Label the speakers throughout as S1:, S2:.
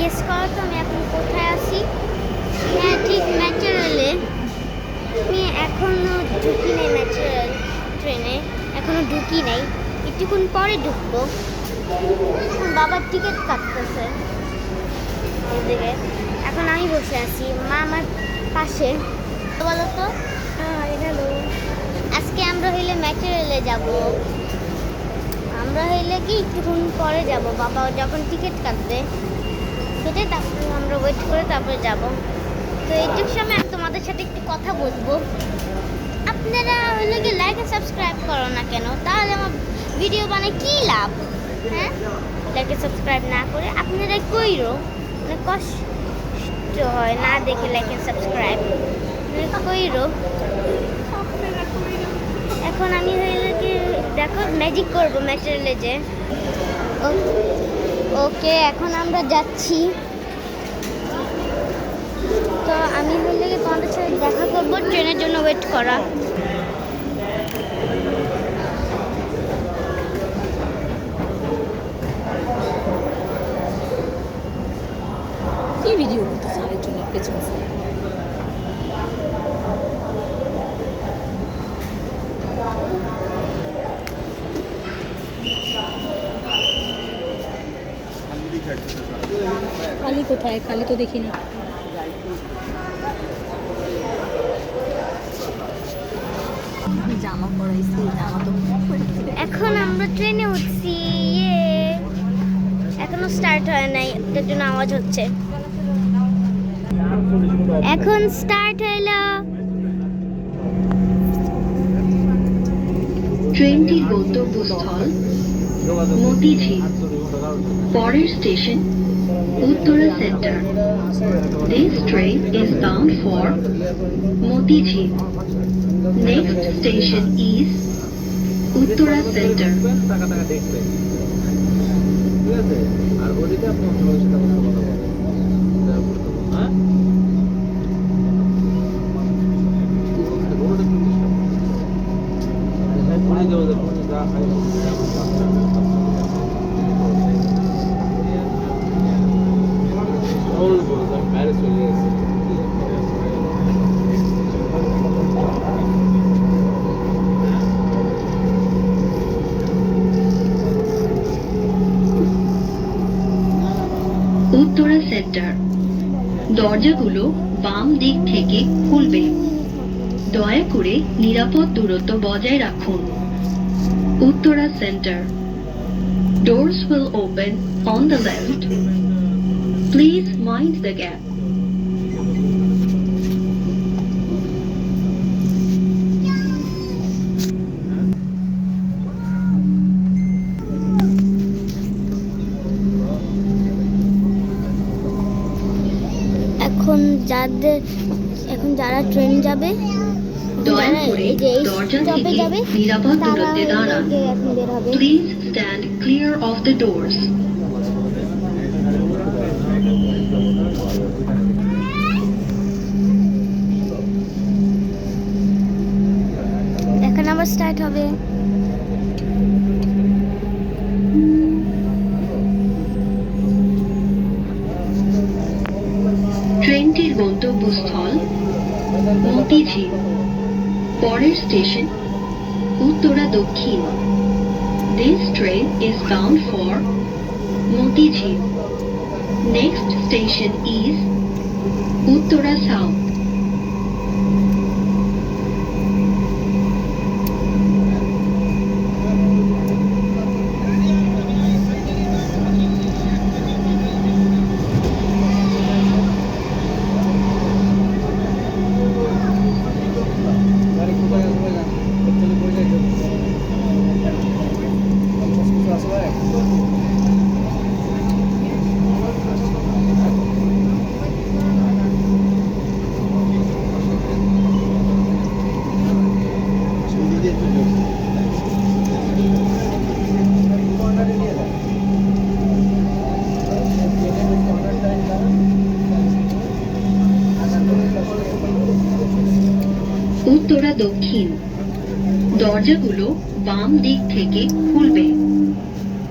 S1: Guess করো তো আমি এখন কোথায় আছি? হ্যাঁ, ঠিক মেট্রো রেলে। আমি এখনো ঢুকি নাই মেট্রো রেল ট্রেনে, এখনো ঢুকি নাই, একটুক্ষণ পরে ঢুকবো। এখন বাবার টিকিট কাটতেছে এদিকে। এখন আমি বসে আছি, মা আমার পাশে। বলো তো। হ্যালো, আজকে আমরা হইলে মেট্রো রেলে যাবো। আমরা হইলে কি একটুক্ষণ পরে যাব, বাবা যখন টিকিট কাটবে কেটে তারপরে আমরা ওয়েট করে তারপরে যাব। তো এইটুকু সময় আমি তোমাদের সাথে একটু কথা বলবো। আপনারা হইলে কি লাইক আর সাবস্ক্রাইব করো না কেন? তাহলে আমার ভিডিও বানায় কি লাভ? হ্যাঁ, লাইক আর সাবস্ক্রাইব না করে আপনারা কইরো, মানে কষ্ট হয় না দেখে লাইক আর সাবস্ক্রাইব কইরো। এখন আমি হইলে কি দেখো ম্যাজিক করবো মেট্রো রেলে যে। ওকে, এখন আমরা যাচ্ছি। তো আমি হইলে কি তোমাদের সাথে দেখা করবো, ট্রেনের জন্য ওয়েট করা।
S2: কি ভিডিও করতেছে আরেকজনের পেছনে? কালি কোথায়? কালি তো দেখি না। জামা পরাইছি, জামা তো
S1: এখন আমরা ট্রেনে উঠছি। এখনো স্টার্ট হয় নাই, এটার জন্য আওয়াজ হচ্ছে। এখন স্টার্ট হইলো।
S3: ট্রেনটির গন্তব্যস্থল মতিঝিল। পরের station Uttara centre. This train is bound for Motijhil. Next station is Uttara Center.
S4: আর ওদিকে আপনি অন্য সাথে কথা বলবেন। হ্যাঁ, ম্যারেজ চলে গেছে।
S3: উত্তরা সেন্টার। দরজাগুলো বাম দিক থেকে খুলবে। দয়া করে নিরাপদ দূরত্ব বজায় রাখুন। Uttara centre. Doors will open on the left. Please mind the gap.
S1: এখন যারা ট্রেন যাবে,
S3: দয়া করে দরজা থেকে নিরাপদ দূরত্বে দাঁড়ান।
S1: এখন বের হবে।
S3: Please stand clear of the doors.
S1: এখন আবার স্টার্ট হবে।
S3: ট্রেনটির গন্তব্যস্থল মতিঝিল। পরের স্টেশন উত্তরা দক্ষিণ। This train is bound for Motijhil. Next station is Uttara South. Uttara দক্ষিণ। দরজাগুলো বাম দিক থেকে খুলবে।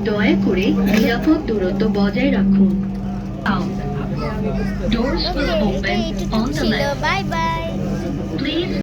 S3: দয়া করে নিরাপদ দূরত্ব বজায় রাখুন। will
S1: ওকে,
S3: open
S1: এইটুকু
S3: on the
S1: ছিল,
S3: left.
S1: Bye bye.
S3: Please